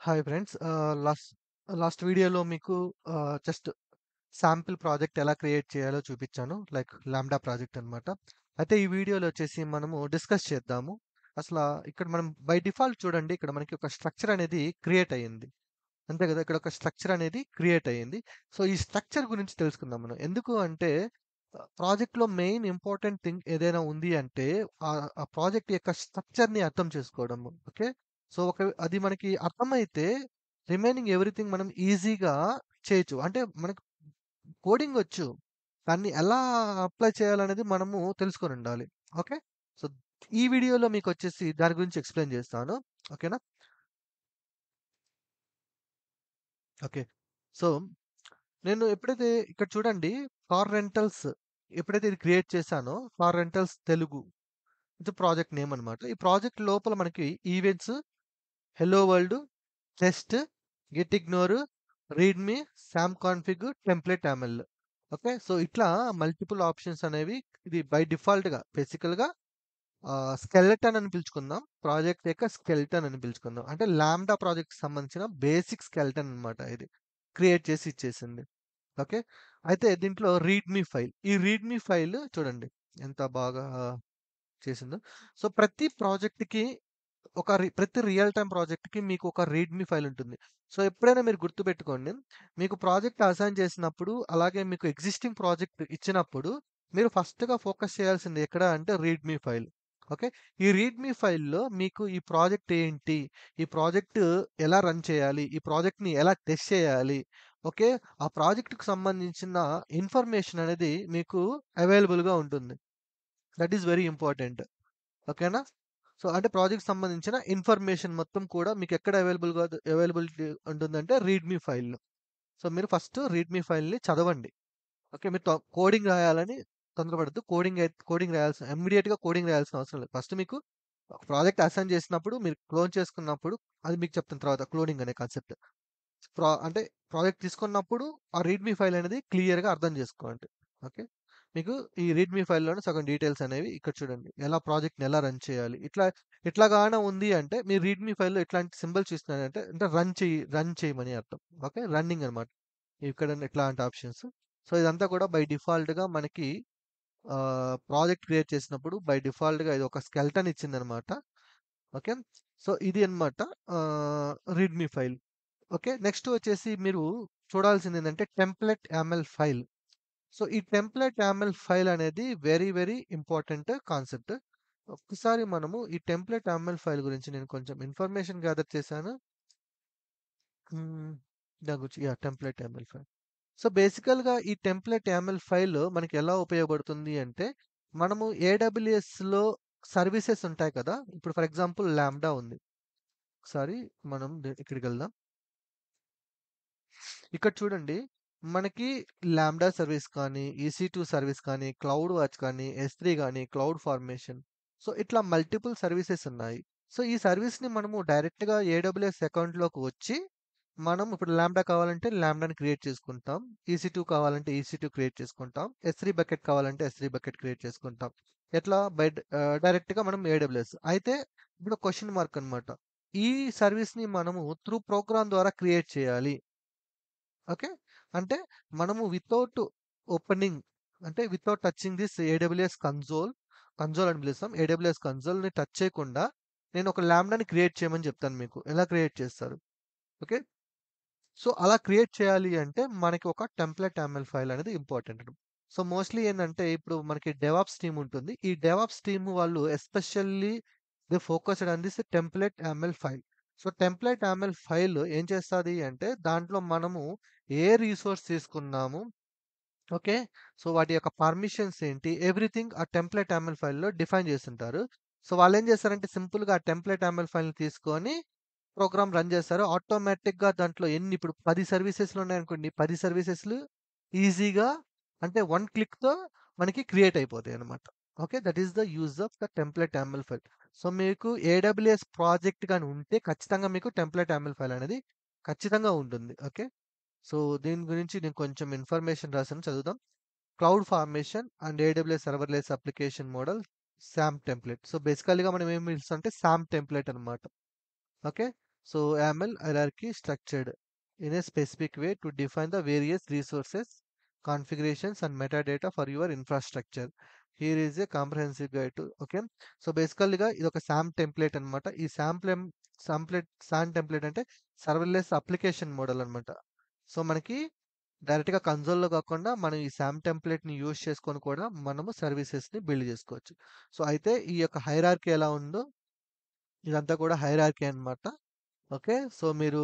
Hi friends. Last వీడియోలో మీకు just sample project ఎలా క్రియేట్ చేయాలో చూపించాను. లైక్ లాంబ్డా ప్రాజెక్ట్ అన్నమాట. అయితే ఈ వీడియోలో వచ్చేసి మనము డిస్కస్ చేద్దాము. ఇక్కడ మనం బై డిఫాల్ట్ చూడండి, ఇక్కడ మనకి ఒక స్ట్రక్చర్ అనేది క్రియేట్ అయ్యింది. అంతే కదా! ఇక్కడ ఒక స్ట్రక్చర్ అనేది క్రియేట్ అయ్యింది. సో, ఈ స్ట్రక్చర్ గురించి తెలుసుకుందాం మనం. ఎందుకు అంటే ప్రాజెక్ట్‌లో మెయిన్ ఇంపార్టెంట్ థింగ్ ఏదైనా ఉంది అంటే ఆ ప్రాజెక్ట్ యొక్క స్ట్రక్చర్‌ని అర్థం చేసుకోవడము. ఓకే. సో, అది మనకి అర్థమైతే రిమైనింగ్ ఎవ్రీథింగ్ మనం ఈజీగా చేయొచ్చు. అంటే మనకు కోడింగ్ వచ్చు. దాన్ని ఎలా అప్లై చేయాలనేది మనము తెలుసుకొనుండాలి. ఓకే. సో, ఈ వీడియోలో మీకొచ్చేసి దాని గురించి ఎక్స్‌ప్లెయిన్ చేస్తాను. ఓకేనా? ఓకే. సో, నేను ఎప్పుడైతే ఇక్కడ చూడండి, కార్ రెంటల్స్ ఎప్పుడైతే ఇది క్రియేట్ చేశానో, కార్ రెంటల్స్ తెలుగు ఇది ప్రాజెక్ట్ నేమ్ అన్నమాట. ఈ ప్రాజెక్ట్ లోపల మనకి events, hello world, test, git ignore, readme, SAM config, template YAML. Okay. So, ఇట్లా మల్టిపుల్ ఆప్షన్స్ అనేవి ఇది బై డిఫాల్ట్‌గా బేసికల్‌గా స్కెలెటన్ అని పిలుచుకుందాం. ప్రాజెక్ట్ యొక్క స్కెలెటన్ అని పిలుచుకుందాం. అంటే లాంబ్డా ప్రాజెక్ట్‌కి సంబంధించిన బేసిక్ స్కెలెటన్ అన్నమాట ఇది. క్రియేట్ చేసి ఇచ్చేసింది. ఓకే. అయితే దీంట్లో రీడ్‌మీ ఫైల్. ఈ రీడ్‌మీ ఫైల్ చూడండి ఎంత బాగా చేసిందో. సో, ప్రతి రియల్ టైమ్ ప్రాజెక్ట్‌కి మీకు ఒక రీడ్‌మీ ఫైల్ ఉంటుంది. సో, ఎప్పుడైనా మీరు గుర్తుపెట్టుకోండి. మీకు ప్రాజెక్ట్ అసైన్ చేసినప్పుడు, అలాగే మీకు ఎగ్జిస్టింగ్ ప్రాజెక్ట్ ఇచ్చినప్పుడు, మీరు ఫస్ట్‌గా ఫోకస్ చేయాల్సింది ఎక్కడ అంటే రీడ్‌మీ ఫైల్. ఓకే. ఈ రీడ్‌మీ ఫైల్‌లో మీకు ఈ ప్రాజెక్ట్ ఏంటి? ఈ ప్రాజెక్ట్ ఎలా రన్ చేయాలి? ఈ ప్రాజెక్ట్‌ని ఎలా టెస్ట్ చేయాలి? ఓకే. ఆ ప్రాజెక్ట్‌కి సంబంధించిన ఇన్ఫర్మేషన్ అనేది మీకు అవైలబుల్‌గా ఉంటుంది. That is very important. ఓకేనా? సో, అంటే ప్రాజెక్ట్‌కి సంబంధించిన ఇన్ఫర్మేషన్ మొత్తం కూడా మీకెక్కడ అవైలబిలిటీ ఉంటుందంటే రీడ్‌మీ ఫైల్‌లో. సో, మీరు ఫస్ట్ రీడ్‌మీ ఫైల్‌ని చదవండి. ఓకే. మీరు కోడింగ్ రాయాలని తొందరపడొద్దు. ఇమ్మీడియేట్‌గా కోడింగ్ రాయాల్సిన అవసరం లేదు. ఫస్ట్ మీకు ఒక ప్రాజెక్ట్ అసైన్ చేసినప్పుడు, మీరు క్లోన్ చేసుకున్నప్పుడు అది మీకు చెప్తాను తర్వాత క్లోనింగ్ అనే కాన్సెప్ట్. అంటే ప్రాజెక్ట్ తీసుకున్నప్పుడు ఆ రీడ్‌మీ ఫైల్ అనేది క్లియర్‌గా అర్థం చేసుకోండి. ఓకే. మీకు ఈ రీడ్‌మీ ఫైల్‌లోనే సగం డీటెయిల్స్ అనేవి ఇక్కడ చూడండి. ప్రాజెక్ట్‌ని ఎలా రన్ చేయాలి? ఇట్లా గాన ఉంది అంటే మీ రీడ్‌మీ ఫైల్‌లో ఇట్లాంటి సింబల్స్ చూస్తున్నారంటే అంటే రన్ చేయమని అర్థం. ఓకే. రన్నింగ్ అన్నమాట. ఇక్కడ ఇట్లాంటి ఆప్షన్స్. సో, ఇదంతా కూడా బై డిఫాల్ట్‌గా మనకి ప్రాజెక్ట్ క్రియేట్ చేసినప్పుడు బై డిఫాల్ట్‌గా ఇది ఒక స్కెల్టన్ ఇచ్చిందన్నమాట. ఓకే. సో, ఇది అన్నమాట రీడ్‌మీ ఫైల్. ఓకే. నెక్స్ట్ వచ్చేసి మీరు చూడాల్సిందేంటంటే టెంప్లేట్ యామెల్ ఫైల్. సో, ఈ టెంప్లేట్ యామెల్ ఫైల్ అనేది వెరీ, వెరీ ఇంపార్టెంట్ కాన్సెప్ట్. ఒక్కసారి మనము ఈ టెంప్లేట్ యామెల్ ఫైల్ గురించి నేను కొంచెం ఇన్ఫర్మేషన్ గ్యాదర్ చేశాను. హ్మ్. దాని గురించి టెంప్లేట్ యామెల్ ఫైల్. సో, బేసికల్‌గా ఈ టెంప్లేట్ యామెల్ ఫైల్ మనకి ఎలా ఉపయోగపడుతుంది అంటే, మనము ఏడబ్ల్యూఎస్‌లో సర్వీసెస్ ఉంటాయి కదా! ఇప్పుడు ఫర్ ఎగ్జాంపుల్ లాంబ్డా ఉంది. ఒకసారి మనం ఇక్కడికెళ్దాం. ఇక్కడ చూడండి. మనకి లాంబ్డా సర్వీస్ కానీ, EC2 సర్వీస్ కానీ, క్లౌడ్ వాచ్ కానీ, S3 గాని, క్లౌడ్ ఫార్మేషన్. సో, ఇట్లా మల్టిపుల్ సర్వీసెస్ ఉన్నాయి. సో, ఈ సర్వీస్‌ని మనము డైరెక్ట్‌గా ఏడబ్ల్యూఎస్ అకౌంట్‌లోకి వచ్చి, మనం ఇప్పుడు లాంబ్డా కావాలంటే లాంబ్డాని క్రియేట్ చేసుకుంటాం. EC2 కావాలంటే EC2 క్రియేట్ చేసుకుంటాం. S3 బకెట్ కావాలంటే S3 బకెట్ క్రియేట్ చేసుకుంటాం. డైరెక్ట్‌గా మనం ఏడబ్ల్యూఎస్. అయితే ఇప్పుడు క్వెషన్ మార్క్ అన్నమాట. ఈ సర్వీస్‌ని మనము త్రూ ప్రోగ్రామ్ ద్వారా క్రియేట్ చేయాలి. ఓకే. అంటే మనము opening without touching this AWS console అని పిలుస్తాం. ఏడబ్ల్యూఎస్ కన్సోల్‌ని టచ్ చేయకుండా నేను ఒక లాంబ్డాని క్రియేట్ చేయమని చెప్తాను మీకు. ఎలా క్రియేట్ చేస్తారు? ఓకే. సో, అలా క్రియేట్ చేయాలి అంటే మనకి ఒక టెంప్లేట్ యామెల్ ఫైల్ అనేది ఇంపార్టెంట్. సో, మోస్ట్‌లీ ఏందంటే ఇప్పుడు మనకి డెవాప్స్ టీమ్ ఉంటుంది. ఈ డెవాప్స్ టీమ్ వాళ్ళు especially they focused on this template YAML file. So, template YAML file ఏం చేస్తది అంటే దాంట్లో మనము ఏ రిసోర్స్ తీసుకున్నాము. ఓకే. సో, వాటి యొక్క పర్మిషన్స్ ఏంటి? ఎవ్రీథింగ్ ఆ టెంప్లేట్ యామెల్ ఫైల్‌లో డిఫైన్ చేసుంటారు. సో, వాళ్ళేం చేస్తారంటే సింపుల్‌గా ఆ టెంప్లేట్ యామెల్ ఫైల్‌ని తీసుకొని ప్రోగ్రామ్ రన్ చేస్తారు. ఆటోమేటిక్‌గా దాంట్లో ఇప్పుడు 10 సర్వీసెస్‌లు ఉన్నాయనుకోండి. 10 సర్వీసెస్‌లు ఈజీగా అంటే వన్ క్లిక్‌తో మనకి క్రియేట్ అయిపోతాయన్నమాట. Okay. That is the use of the template YAML file. So, మీకు ఏడబ్ల్యూఎస్ ప్రాజెక్ట్ గాని ఉంటే ఖచ్చితంగా మీకు టెంప్లేట్ యామెల్ ఫైల్ అనేది ఖచ్చితంగా ఉంటుంది. ఓకే. సో, దీని గురించి నేను కొంచెం ఇన్ఫర్మేషన్ రాసాను చదువుదాం. Cloud formation and AWS serverless application model SAM template. So, బేసికల్‌గా మనం ఏం పిలుస్తాం అంటే సామ్ టెంప్లేట్ అన్నమాట. Okay. So YAML hierarchy structured in a specific way to define the various resources, configurations and metadata for your infrastructure. Here is a comprehensive guide to okay. So బేసికల్‌గా ఇదొక SAM template అన్నమాట. ఈ SAM template అంటే serverless application model అన్నమాట. So మనకి డైరెక్ట్‌గా కన్సోల్‌లో కాకుండా మనం ఈ SAM టెంప్లేట్‌ని యూజ్ చేసుకొని కూడా మనము సర్వీసెస్‌ని బిల్డ్ చేసుకోవచ్చు. సో అయితే ఈ యొక్క హైరార్కీ ఎలా ఉందో ఇదంతా కూడా హైరార్కీ అన్నమాట. ఓకే. సో మీరు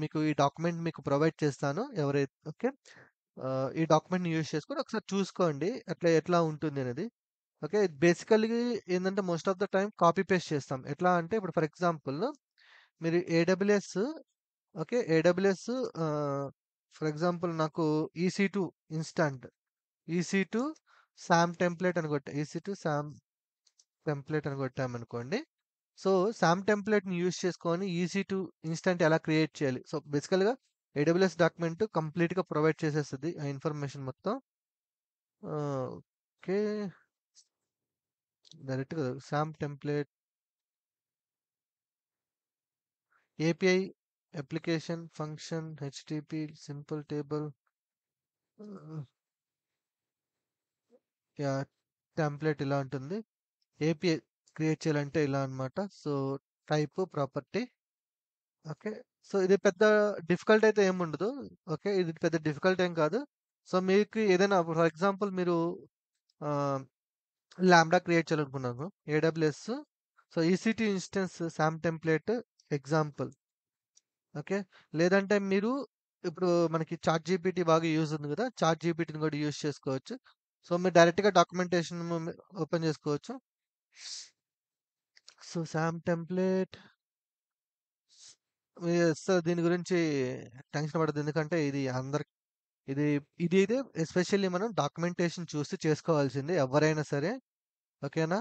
మీకు ఈ డాక్యుమెంట్ మీకు ప్రొవైడ్ చేస్తాను. ఓకే. ఈ డాక్యుమెంట్‌ని యూజ్ చేసుకొని ఒకసారి చూసుకోండి. ఎట్లా ఉంటుంది అనేది. ఓకే. బేసికల్లీ ఏందంటే most of the time copy paste చేస్తాం. ఎట్లా అంటే ఇప్పుడు ఫర్ ఎగ్జాంపుల్ మీరు AWS okay. AWS for example నాకు EC2 instant EC2 SAM template అని కొట్టా EC2 సామ్ టెంప్లేట్ అని కొట్టామనుకోండి. సో, సామ్ టెంప్లేట్‌ని యూజ్ చేసుకొని EC2 ఇన్‌స్టాంట్ ఎలా క్రియేట్ చేయాలి? సో, బేసికల్‌గా ఏడబ్ల్యూఎస్ డాక్యుమెంట్ కంప్లీట్‌గా ప్రొవైడ్ చేసేస్తది. ఆ ఇన్ఫర్మేషన్ మొత్తం. ఓకే. డైరెక్ట్‌గా SAM template API application function HTTP simple table ah, yeah! Template ఇలా ఉంటుంది. ఏపీఐ క్రియేట్ చేయాలంటే ఇలా అన్నమాట. So, type property okay. So, ఇది పెద్ద డిఫికల్ట్ అయితే ఏముండదు. ఓకే. ఇది పెద్ద డిఫికల్ట్ ఏం కాదు. సో, మీకు ఏదైనా ఫర్ ఎగ్జాంపుల్ మీరు ఆహ్, లాంబ్డా క్రియేట్ చేయాలనుకున్నాను. AWS so, EC2 instance SAM template example okay. లేదంటే మీరు ఇప్పుడు మనకి చాట్‌జీపీటీ బాగా యూజ్ ఉంది కదా! చాట్‌జీపీటీని కూడా యూజ్ చేసుకోవచ్చు. సో, మీరు డైరెక్ట్‌గా డాక్యుమెంటేషన్ ఓపెన్ చేసుకోవచ్చు. So, SAM template yes. దీని గురించి టెన్షన్ పడొద్దు. ఎందుకంటే ఇది ఇదైతే ఎస్పెషల్లీ మనం డాక్యుమెంటేషన్ చూసి చేసుకోవాల్సింది ఎవ్వరైనా సరే. ఓకేనా?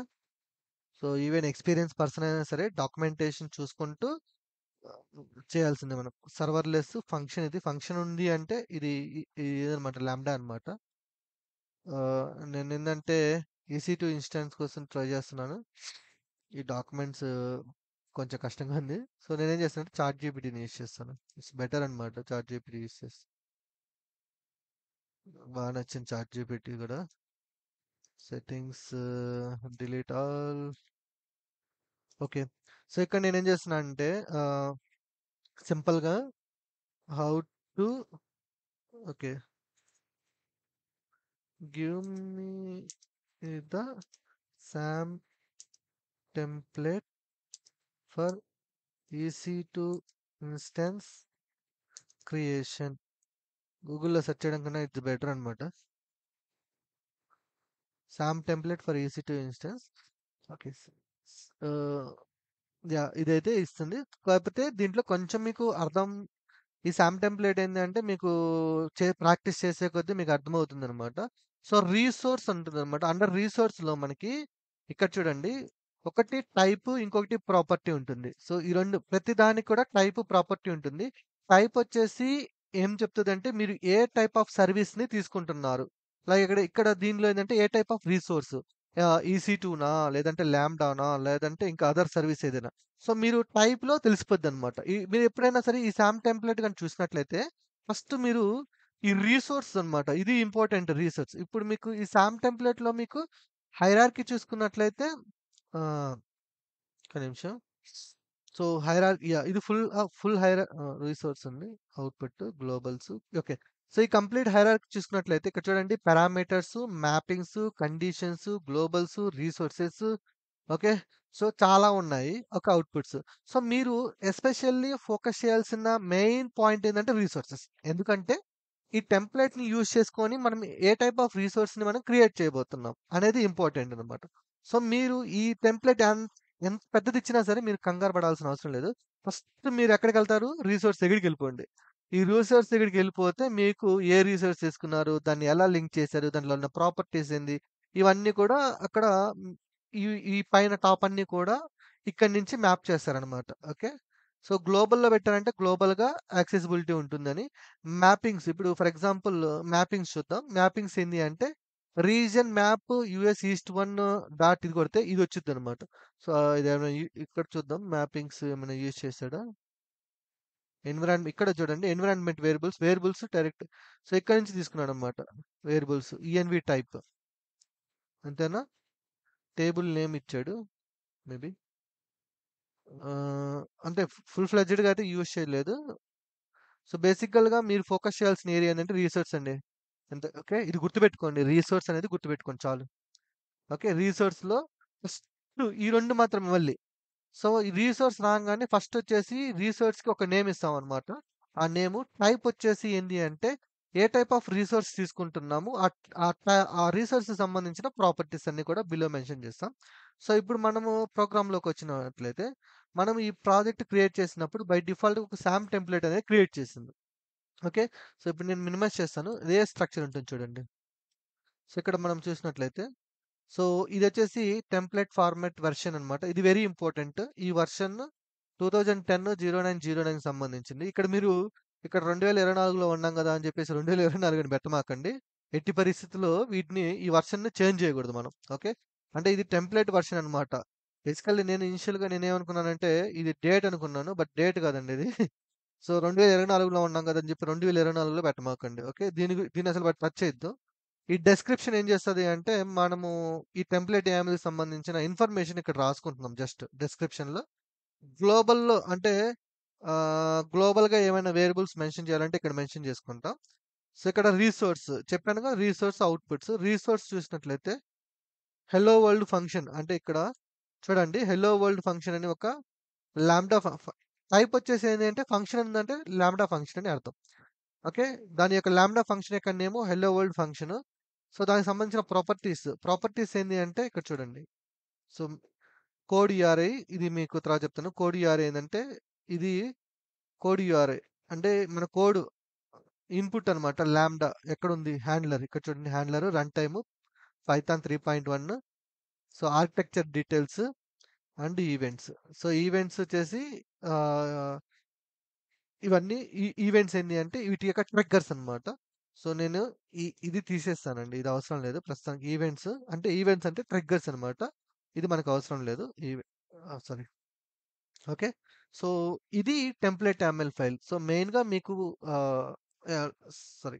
సో, ఈవెన్ ఎక్స్‌పీరియన్స్ పర్సన్ అయినా సరే డాక్యుమెంటేషన్ చూసుకుంటూ చేయాల్సిందే మనం. సర్వర్‌లెస్ ఫంక్షన్ ఇది. ఫంక్షన్ ఉంది అంటే ఇదనమాట లాంబ్డా అనమాట. నేనేందంటే EC2 ఇన్‌స్టాన్స్ కోసం ట్రై చేస్తున్నాను. ఈ డాక్యుమెంట్స్ కొంచెం కష్టంగా ఉంది. సో, నేనేం చేస్తానంటే చాట్‌జీపీటీని యూజ్ చేస్తాను. ఇట్స్ బెటర్ అనమాట చాట్‌జీపీటీ యూజ్ చేస్తే. బాగా నచ్చింది చాట్‌జీపీటీ కూడా. Settings delete all. Okay. So, ఇక్కడ నేనేం చేస్తున్నానంటే ఆహ్, సింపుల్‌గా how to okay. Give me the SAM template for EC2 instance creation. గూగుల్‌లో సెర్చ్ చేయడం కన్నా ఇది బెటర్ అనమాట. SAM template for EC2 instance. Okay. Ah, yeah! ఇదైతే ఇస్తుంది. కాకపోతే దీంట్లో కొంచెం మీకు ఈ సామ్ టెంప్లేట్ ఏందంటే మీకు ప్రాక్టీస్ చేసే కొద్దీ మీకు అర్థమవుతుందనమాట. సో, రిసోర్స్ ఉంటుందనమాట. అండర్ రిసోర్స్‌లో మనకి ఇక్కడ చూడండి. ఒకటి టైప్, ఇంకొకటి ప్రాపర్టీ ఉంటుంది. సో, ఈ 2 ప్రతి దానికి కూడా టైప్, ప్రాపర్టీ ఉంటుంది. టైప్ వచ్చేసి ఏం చెప్తదంటే మీరు ఏ టైప్ ఆఫ్ సర్వీస్‌ని తీసుకుంటున్నారు. లైక్ ఇక్కడ దీనిలో ఏందంటే ఏ టైప్ ఆఫ్ రిసోర్స్ EC2నా లేదంటే లాంబ్డానా లేదంటే ఇంకా అదర్ సర్వీస్ ఏదైనా. సో, మీరు టైప్‌లో తెలిసిపోద్దనమాట. మీరు ఎప్పుడైనా సరే ఈ సామ్ టెంప్లేట్ గాని చూసినట్లయితే ఫస్ట్ మీరు ఈ రిసోర్స్ అన్నమాట. ఇది ఇంపార్టెంట్ రిసోర్స్. ఇప్పుడు మీకు ఈ సామ్ టెంప్లేట్‌లో మీకు హైరార్కీ చూసుకున్నట్లయితే ఆహ్, ఒక్క నిమిషం. So, yeah! ఇది రిసోర్స్ ఉంది. Output గ్లోబల్స్ okay. సో, ఈ కంప్లీట్ హైరార్కీ చూసుకున్నట్లయితే ఇక్కడ చూడండి parameters, mappings, conditions, గ్లోబల్స్, resources okay. So, చాలా ఉన్నాయి. ఒక అవుట్‌పుట్స్. సో, మీరు ఎస్పెషల్లీ ఫోకస్ చేయాల్సిన మెయిన్ పాయింట్ ఏందంటే రిసోర్సెస్. ఎందుకంటే ఈ టెంప్లేట్‌ని యూజ్ చేసుకొని మనం ఏ టైప్ ఆఫ్ రిసోర్స్‌ని మనం క్రియేట్ చేయబోతున్నాం అనేది ఇంపార్టెంట్ అన్నమాట. సో, మీరు ఈ టెంప్లేట్ ఎంత పెద్దదిచ్చినా సరే మీరు కంగారు పడాల్సిన అవసరం లేదు. ఫస్ట్ మీరెక్కడికెళ్తారు? రిసోర్స్ దగ్గరికెళ్ళిపోండి. ఈ రిసోర్స్ దగ్గరికెళ్ళిపోతే మీకు ఏ రిసోర్స్ తీసుకున్నారు? దాన్ని ఎలా లింక్ చేశారు? దాంట్లో ఉన్న ప్రాపర్టీస్ ఏంది? ఇవన్నీ కూడా అక్కడ హ్మ్, ఈ ఈ పైన టాప్ అన్నీ కూడా ఇక్కడి నుంచి మ్యాప్ చేస్తారనమాట. ఓకే. సో, గ్లోబల్‌లో పెట్టారంటే గ్లోబల్‌గా యాక్సెసిబిలిటీ ఉంటుందని. మ్యాపింగ్స్ ఇప్పుడు ఫర్ ఎగ్జాంపుల్ మ్యాపింగ్స్ చూద్దాం. మ్యాపింగ్స్ ఏంది అంటే region map US east 1 dot ఇది కొడితే ఇదొచ్చిద్దనమాట. సో, ఇదేమైనా ఇక్కడ చూద్దాం మ్యాపింగ్స్ ఏమైనా యూజ్ చేసాడా? ఇక్కడ చూడండి ఎన్విరాన్మెంట్ వేరియబుల్స్ డైరెక్ట్. సో ఇక్కడ నుంచి తీసుకున్నాడు అనమాట వేరియబుల్స్ ఈఎన్వి టైప్. అంతేనా? టేబుల్ నేమ్ ఇచ్చాడు మేబీ. అంటే ఫుల్ ఫ్లెడ్జ్డ్గా అయితే యూజ్ చేయలేదు. సో బేసికల్గా మీరు ఫోకస్ చేయాల్సిన ఏరియా ఏంటంటే రీసోర్స్ అండి. అంతే. ఓకే, ఇది గుర్తుపెట్టుకోండి, రీసోర్స్ అనేది గుర్తుపెట్టుకోండి చాలు. ఓకే, రీసోర్స్లో ఫస్ట్ ఈ రెండు మాత్రం మళ్ళీ. సో ఈ రీసోర్స్ రాగానే ఫస్ట్ వచ్చేసి రీసోర్స్కి ఒక నేమ్ ఇస్తాం అనమాట. ఆ నేము టైప్ వచ్చేసి ఏంటి అంటే ఏ టైప్ ఆఫ్ రీసోర్స్ తీసుకుంటున్నాము ఆ రీసోర్స్ సంబంధించిన ప్రాపర్టీస్ అన్ని కూడా బిలో మెన్షన్ చేస్తాం. సో ఇప్పుడు మనము ప్రోగ్రాంలోకి వచ్చినట్లయితే మనం ఈ ప్రాజెక్ట్ క్రియేట్ చేసినప్పుడు బై డిఫాల్ట్ ఒక శామ్ టెంప్లెట్ అనేది క్రియేట్ చేసింది. ఓకే, సో ఇప్పుడు నేను మినిమైజ్ చేస్తాను. ఇదే స్ట్రక్చర్ ఉంటుంది చూడండి. సో ఇక్కడ మనం చూసినట్లయితే సో ఇదొచ్చేసి టెంప్లెట్ ఫార్మాట్ వెర్షన్ అనమాట. ఇది వెరీ ఇంపార్టెంట్. ఈ వెర్షన్ 2010-09-09 సంబంధించింది. ఇక్కడ మీరు ఇక్కడ 2024లో ఉన్నాం కదా అని చెప్పేసి 2024 అని పెట్టమాకండి. ఎట్టి పరిస్థితుల్లో ఈ వెర్షన్‌ని చేంజ్ చేయకూడదు మనం. ఓకే. అంటే ఇది టెంప్లేట్ వెర్షన్ అనమాట. బేసికల్లీ నేను ఇనిషియల్‌గా నేనేమనుకున్నానంటే ఇది డేట్ అనుకున్నాను. బట్ డేట్ కాదండి ఇది. సో 2024లో ఉన్నాం కదా అని చెప్పి 2024లో పెట్టమాకండి. ఓకే. దీన్ని అసలు టచ్ చేయొద్దు. ఈ డిస్క్రిప్షన్ ఏం చేస్తది అంటే, మనము ఈ టెంప్లేట్ YAMLకి సంబంధించిన ఇన్ఫర్మేషన్ ఇక్కడ రాసుకుంటున్నాం జస్ట్ డిస్క్రిప్షన్‌లో. గ్లోబల్‌లో అంటే గ్లోబల్‌గా ఏమైనా వేరియబుల్స్ మెన్షన్ చేయాలంటే ఇక్కడ మెన్షన్ చేసుకుంటాం. సో, ఇక్కడ చెప్పానుగా రీసోర్స్ అవుట్‌పుట్స్. రీసోర్స్ చూసినట్లయితే హెల్లో వరల్డ్ ఫంక్షన్ అంటే ఇక్కడ చూడండి హెల్లో వరల్డ్ ఫంక్షన్ అని ఒక లాంబ్డా టైప్ వచ్చేసి ఏంటి అంటే ఫంక్షన్ ఉందంటే లాంబ్డా ఫంక్షన్ అని అర్థం. ఓకే. దాని యొక్క లాంబ్డా ఫంక్షన్ యొక్క name hello world function. So దానికి సంబంధించిన ప్రాపర్టీస్ ఏంది అంటే ఇక్కడ చూడండి. సో కోడ్ యూఆర్ఐ ఇది మీకు తర్వాత చెప్తాను. కోడ్ యూఆర్ఐ ఏంటంటే ఇది కోడ్ యూఆర్ఐ అంటే మన కోడ్ ఇన్పుట్ అనమాట. లాంబ్డా ఎక్కడుంది హ్యాండ్లర్ ఇక్కడ చూడండి. Handler run time Python 3.1. So architecture details and events. So events వచ్చేసి ఆహ్, ఇవన్నీ ఈవెంట్స్ ఏంటి అంటే వీటి యొక్క ట్రిగ్గర్స్ అన్నమాట. సో నేను ఇది తీసేస్తానండి. ఇది అవసరం లేదు. ప్రస్తుతానికి ఈవెంట్స్ అంటే ట్రిగ్గర్స్ అన్నమాట. ఇది మనకు అవసరం లేదు. సారీ. ఓకే. సో ఇది టెంప్లేట్ YAML ఫైల్. సో మెయిన్‌గా మీకు ఆహ్, ఆహ్, సారీ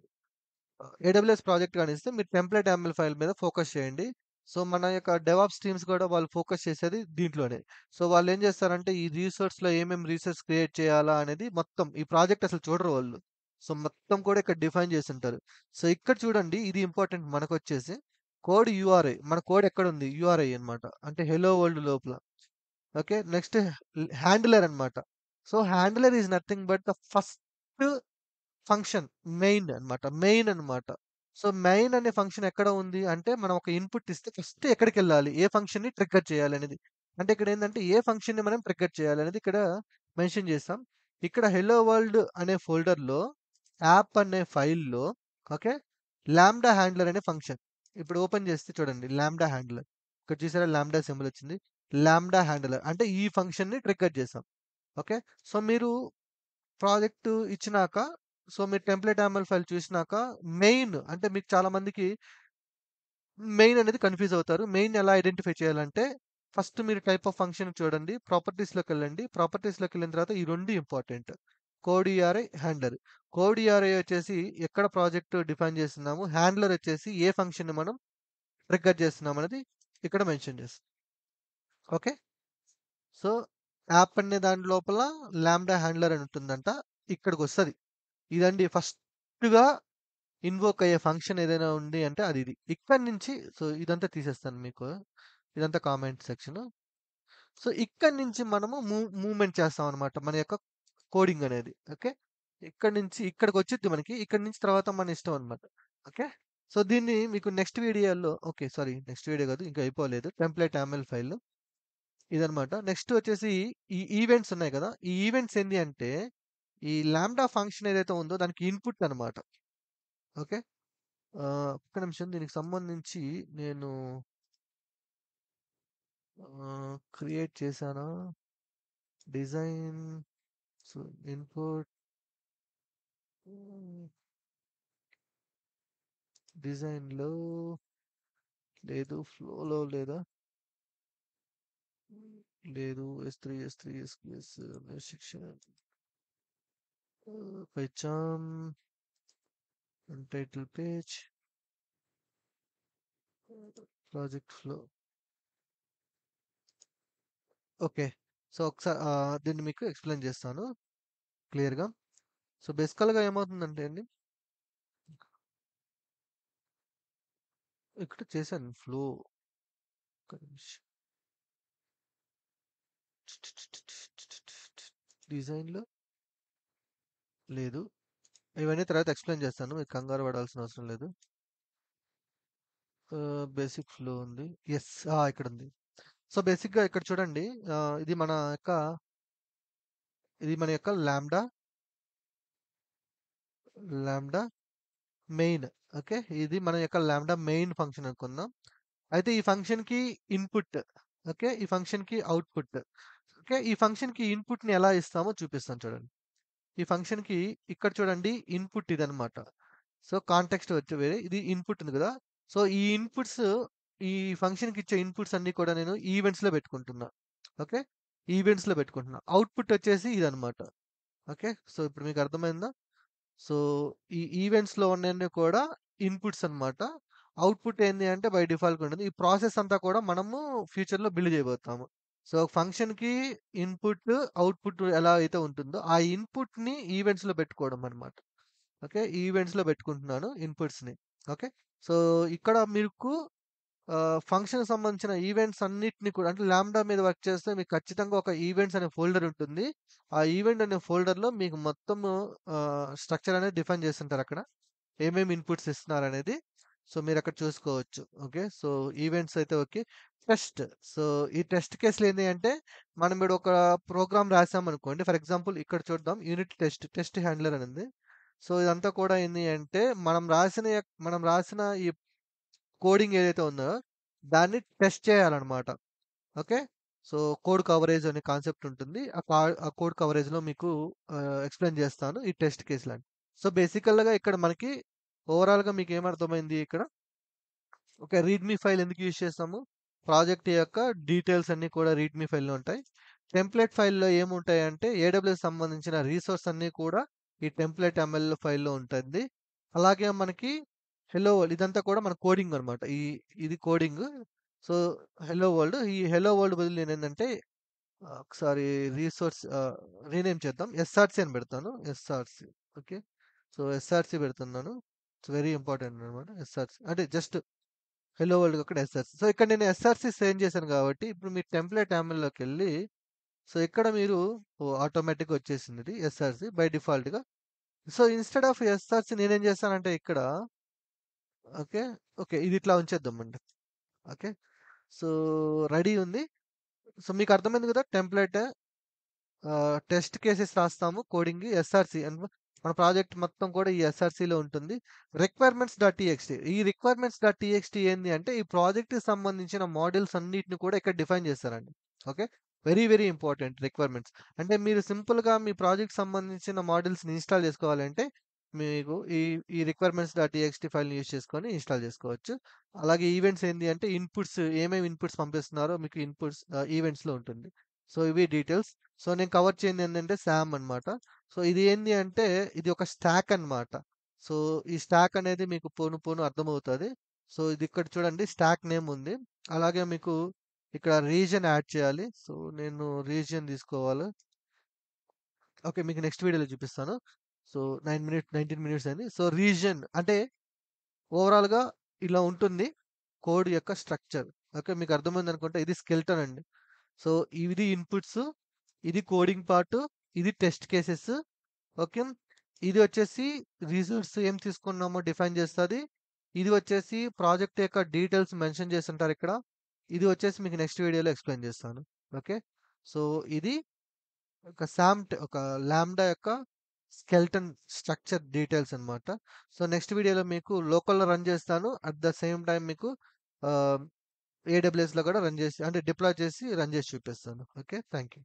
ఏడబ్ల్యూఎస్ ప్రాజెక్ట్ గానిస్తే మీరు టెంప్లేట్ YAML ఫైల్ మీద ఫోకస్ చేయండి. సో మన యొక్క డెవాప్స్ టీమ్స్ కూడా వాళ్ళు ఫోకస్ చేసేది దీంట్లోనే. సో వాళ్ళేం చేస్తారంటే ఈ రిసోర్స్‌లో ఏమేం రిసోర్స్ క్రియేట్ చేయాలా అనేది మొత్తం ఈ ప్రాజెక్ట్ అసలు చూడరు వాళ్ళు. సో మొత్తం కూడా ఇక్కడ డిఫైన్ చేసుంటారు. సో ఇక్కడ చూడండి ఇది ఇంపార్టెంట్ మనకొచ్చేసి కోడ్ యూఆర్ఐ. మన కోడ్ ఎక్కడుంది? యూఆర్ఐ అన్నమాట. అంటే హెలో వరల్డ్ లోపల. ఓకే. నెక్స్ట్ హ్యాండ్లర్ అన్నమాట. So handler is nothing but the first function main అన్నమాట. సో, మెయిన్ అనే ఫంక్షన్ ఎక్కడ ఉంది అంటే, మనం ఒక ఇన్‌పుట్ ఇస్తే ఫస్ట్ ఎక్కడికెళ్ళాలి? ఏ ఫంక్షన్‌ని ట్రిగ్గర్ చేయాలనేది. అంటే ఇక్కడేందంటే, ఏ ఫంక్షన్‌ని మనం ట్రిగ్గర్ చేయాలనేది ఇక్కడ మెన్షన్ చేసాం. ఇక్కడ హెల్లో వరల్డ్ అనే ఫోల్డర్‌లో, యాప్ అనే ఫైల్‌లో ఓకే. లాంబ్డా హ్యాండ్లర్ అనే ఫంక్షన్. ఇప్పుడు ఓపెన్ చేస్తే చూడండి లాంబ్డా హ్యాండ్లర్. ఇక్కడ చూసారా లాంబ్డా సింబల్ వచ్చింది. లాంబ్డా హ్యాండ్లర్ అంటే ఈ ఫంక్షన్‌ని ట్రిగ్గర్ చేసాం. ఓకే. సో, మీరు ప్రాజెక్ట్ ఇచ్చినాక, సో మీరు టెంప్లేట్ YAML ఫైల్ చూసినాక అంటే మీకు చాలా మందికి మెయిన్ అనేది కన్‌ఫ్యూజ్ అవుతారు. మెయిన్ ఎలా ఐడెంటిఫై చేయాలంటే, ఫస్ట్ మీరు టైప్ ఆఫ్ ఫంక్షన్ చూడండి. ప్రాపర్టీస్‌లోకెళ్ళండి. ప్రాపర్టీస్‌లోకెళ్ళిన తర్వాత ఈ 2 important. Code URI, handler. Code URI వచ్చేసి ఎక్కడ ప్రాజెక్ట్ డిఫైన్ చేస్తున్నాము. హ్యాండ్లర్ వచ్చేసి ఏ ఫంక్షన్‌ని మనం ట్రిగ్గర్ చేస్తున్నాం అనేది ఇక్కడ మెన్షన్ చేస్తాం. ఓకే. సో, యాప్ అనే దాని లోపల లాంబ్డా హ్యాండ్లర్ అని ఉంటుందంట. ఇక్కడికొస్తది. ఇదండి ఫస్ట్‌గా ఇన్వోక్ అయ్యే ఫంక్షన్ ఏదైనా ఉంది అంటే అది ఇది. ఇక్కడి నుంచి సో, ఇదంతా తీసేస్తాను మీకు. ఇదంతా కామెంట్ సెక్షను. సో, ఇక్కడి నుంచి మనము మూవ్‌మెంట్ చేస్తామనమాట. మన యొక్క కోడింగ్ అనేది. ఓకే. ఇక్కడి నుంచి ఇక్కడికొచ్చిద్ది మనకి. ఇక్కడి నుంచి తర్వాత మన ఇష్టం అనమాట. ఓకే. సో, దీన్ని మీకు నెక్స్ట్ వీడియోలో ఓకే. సారీ నెక్స్ట్ వీడియో కాదు. ఇంకా అయిపోలేదు. టెంప్లేట్ YAML ఫైల్ ఇదనమాట. నెక్స్ట్ వచ్చేసి ఈ ఈవెంట్స్ ఉన్నాయి కదా! ఈ ఈవెంట్స్ ఏంది అంటే, ఈ లాంబ్డా ఫంక్షన్ ఏదైతే ఉందో దానికి ఇన్‌పుట్ అనమాట. ఓకే. ఒక్క నిమిషం దీనికి సంబంధించి నేను క్రియేట్ చేశానా? డిజైన్ సో, ఇన్పుట్ హ్మ్. డిజైన్‌లో లేదు. ఫ్లోలో లేదా? లేదు. ఎస్3 SQS section Python title page project ఫ్లో. ఓకే. సో, ఒకసారి దీన్ని మీకు ఎక్స్‌ప్లెయిన్ చేస్తాను క్లియర్‌గా. సో, బేసికల్‌గా ఏమవుతుందంటే అండి, ఇక్కడ చేశాను ఫ్లో. ఒక్క నిమిషం. డిజైన్‌లో లేదు. ఇవన్నీ తర్వాత ఎక్స్‌ప్లెయిన్ చేస్తాను. మీరు కంగారు పడాల్సిన అవసరం లేదు. బేసిక్ ఫ్లో ఉంది. యెస్. ఇక్కడుంది. సో, బేసిక్‌గా ఇక్కడ చూడండి. ఆహ్, ఇది మన యొక్క ఇది మన యొక్క లాంబ్డా మెయిన్. ఓకే. ఇది మన యొక్క లాంబ్డా మెయిన్ ఫంక్షన్ అనుకుందాం. అయితే ఈ ఫంక్షన్‌కి ఇన్‌పుట్. ఓకే. ఈ ఫంక్షన్‌కి అవుట్‌పుట్. ఓకే. ఈ ఫంక్షన్‌కి ఇన్‌పుట్‌ని ఎలా ఇస్తామో చూపిస్తాను చూడండి. ఈ ఫంక్షన్‌కి ఇక్కడ చూడండి ఇన్‌పుట్ ఇదనమాట. సో, కాంటెక్స్ట్ వచ్చి వేరే ఇది ఇన్‌పుట్ ఉంది గదా! సో, ఈ ఇన్‌పుట్స్ ఈ ఫంక్షన్‌కి ఇచ్చే ఇన్‌పుట్స్ అన్నీ కూడా నేను ఈవెంట్స్‌లో పెట్టుకుంటున్నా. ఓకే. ఈవెంట్స్‌లో పెట్టుకుంటున్నా. అవుట్‌పుట్ వచ్చేసి ఇదనమాట. ఓకే. సో, ఇప్పుడు మీకు అర్థమైందా? సో, ఈ ఈవెంట్స్‌లో ఉన్నయన్నీ కూడా ఇన్‌పుట్స్ అన్నమాట. అవుట్‌పుట్ ఏంది అంటే బై డిఫాల్ట్‌గా ఉంటుంది. ఈ ప్రాసెస్ అంతా కూడా మనము ఫ్యూచర్‌లో బిల్డ్ చేయబోతాము. సో, ఫంక్షన్‌కి ఇన్‌పుట్, అవుట్‌పుట్ ఎలా అయితే ఉంటుందో, ఆ ఇన్‌పుట్‌ని ఈవెంట్స్‌లో పెట్టుకోవడం అన్నమాట. ఓకే. ఈవెంట్స్‌లో పెట్టుకుంటున్నాను ఇన్‌పుట్స్‌ని. ఓకే. సో, ఇక్కడ మీకు ఫంక్షన్‌కి సంబంధించిన ఈవెంట్స్ అన్నిటిని కూడా అంటే లాంబ్డా మీద వర్క్ చేస్తే మీకు ఖచ్చితంగా ఒక ఈవెంట్స్ అనే ఫోల్డర్ ఉంటుంది. ఆ ఈవెంట్ అనే ఫోల్డర్‌లో మీకు మొత్తము స్ట్రక్చర్ అనేది డిఫైన్ చేసుంటారక్కడ. ఏమేమి ఇన్‌పుట్స్ ఇస్తున్నారనేది. సో, మీరక్కడ చూసుకోవచ్చు. ఓకే. సో, ఈవెంట్స్ అయితే ఓకే. టెస్ట్. సో, ఈ టెస్ట్ కేస్‌లో ఏంది అంటే, మనం ఈడ ఒక ప్రోగ్రామ్ రాసామనుకోండి. ఫర్ ఎగ్జాంపుల్ ఇక్కడ చూద్దాం. యూనిట్ టెస్ట్ హ్యాండ్లర్ అని ఉంది. సో, ఇదంతా కూడా ఏంది అంటే, మనం రాసిన ఈ కోడింగ్ ఏదైతే ఉందో, దాన్ని టెస్ట్ చేయాలనమాట. ఓకే. సో, కోడ్ కవరేజ్ అనే కాన్సెప్ట్ ఉంటుంది. ఆ కోడ్ కవరేజ్‌లో మీకు ఎక్స్‌ప్లెయిన్ చేస్తాను. ఈ టెస్ట్ కేస్‌లని. సో, బేసికల్‌గా ఇక్కడ మనకి ఓవరాల్‌గా మీకేమర్థమైంది ఇక్కడ? ఓకే. రీడ్‌మీ ఫైల్ ఎందుకు యూజ్ చేస్తాము? ప్రాజెక్ట్ యొక్క డీటెయిల్స్ అన్నీ కూడా రీడ్‌మీ ఫైల్‌లో ఉంటాయి. టెంప్లేట్ ఫైల్‌లో ఏముంటాయంటే ఏడబ్ల్యూఎస్ సంబంధించిన రిసోర్స్ అన్నీ కూడా ఈ టెంప్లేట్ ఎంఎల్ ఫైల్‌లో ఉంటుంది. అలాగే మనకి హెలో వరల్డ్ ఇదంతా కూడా మన కోడింగ్ అనమాట. ఇది కోడింగ్. So, hello world. ఈ హెలో వరల్డ్ బదులు నేనేందంటే ఒకసారి రీనేమ్ చేద్దాం. ఎస్ఆర్‌సీ అని పెడతాను. ఎస్ఆర్‌సీ. ఓకే. సో, ఎస్ఆర్‌సీ పెడుతున్నాను. ఇట్స్ వెరీ ఇంపార్టెంట్ అనమాట. ఎస్ఆర్‌సీ అంటే జస్ట్ హెలో వరల్డ్ అక్కడ ఎస్ఆర్‌సీ. సో, ఇక్కడ నేను ఎస్ఆర్‌సీ సేవ్ చేశాను కాబట్టి, ఇప్పుడు మీ టెంప్లేట్ యామ్‌లోకెళ్ళి సో, ఇక్కడ మీరు ఆటోమేటిక్‌గా వచ్చేసింది ఇది ఎస్ఆర్‌సీ బై డిఫాల్ట్‌గా. సో, ఇన్‌స్టెడ్ ఆఫ్ ఎస్ఆర్‌సీ నేనేం చేశానంటే ఇక్కడ ఓకే. ఓకే. ఇది ఇట్లా ఉంచేద్దామండి. ఓకే. సో, రెడీ ఉంది. సో, మీకు అర్థమైంది కదా! టెంప్లేట్ టెస్ట్ కేసెస్ రాస్తాము కోడింగ్‌కి ఎస్ఆర్‌సీ మన ప్రాజెక్ట్ మొత్తం కూడా ఈ ఎస్ఆర్‌సీలో ఉంటుంది. రిక్వైర్మెంట్స్.టీఎక్స్‌టీ ఈ రిక్వైర్మెంట్స్.టీఎక్స్‌టీ ఏంది అంటే ఈ ప్రాజెక్ట్‌కి సంబంధించిన మోడల్స్ అన్నిటిని కూడా ఇక్కడ డిఫైన్ చేశారండి. Okay. Very very important requirements. అంటే మీరు సింపుల్‌గా మీ ప్రాజెక్ట్‌కి సంబంధించిన మోడల్స్‌ని ఇన్‌స్టాల్ చేసుకోవాలంటే మీకు ఈ రిక్వైర్మెంట్స్.టీఎక్స్‌టీ ఫైల్‌ని యూజ్ చేసుకొని ఇన్‌స్టాల్ చేసుకోవచ్చు. అలాగే ఈవెంట్స్ ఏంది అంటే ఏమేమి ఇన్‌పుట్స్ పంపిస్తున్నారో మీకు ఈవెంట్స్‌లో ఉంటుంది. సో, ఇవి డీటెయిల్స్. సో, నేను కవర్ చేయంది ఏందంటే సామ్ అన్నమాట. సో, ఇది ఏంది అంటే ఇది ఒక స్టాక్ అన్నమాట. సో, ఈ స్టాక్ అనేది మీకు పోను పోను అర్థమవుతది. సో, ఇది ఇక్కడ చూడండి స్టాక్ నేమ్ ఉంది. అలాగే మీకు ఇక్కడ రీజియన్ యాడ్ చేయాలి. సో, నేను రీజియన్ తీసుకోవాలి. ఓకే. మీకు నెక్స్ట్ వీడియోలో చూపిస్తాను. సో, 19 మినిట్స్ అయింది. సో, రీజియన్ అంటే ఓవరాల్‌గా ఇలా ఉంటుంది. కోడ్ యొక్క స్ట్రక్చర్. ఓకే. మీకు అర్థమైందనుకుంటా. ఇది స్కెలిటన్ అండి. సో, ఇది ఇన్‌పుట్స్, ఇది కోడింగ్ పార్ట్, ఇది టెస్ట్ కేసెస్. ఓకే. ఇది వచ్చేసి రిజల్ట్స్ ఏం తీసుకున్నామో డిఫైన్ చేస్తది. ఇది వచ్చేసి ప్రాజెక్ట్ యొక్క డీటెయిల్స్ మెన్షన్ చేసుంటారు ఇక్కడ. ఇది వచ్చేసి మీకు నెక్స్ట్ వీడియోలో ఎక్స్‌ప్లెయిన్ చేస్తాను. ఓకే. సో, ఇది ఒక లాంబ్డా యొక్క స్కెలిటన్ స్ట్రక్చర్ డీటెయిల్స్ అన్నమాట. సో, నెక్స్ట్ వీడియోలో మీకు లోకల్‌లో రన్ చేస్తాను. అట్ ద సేమ్ టైమ్ మీకు ఆహ్, ఏడబ్ల్యూఎస్‌లో కూడా రన్ చేసి అంటే డిప్లాయ్ చేసి రన్ చేసి చూపిస్తాను. ఓకే. Thank you.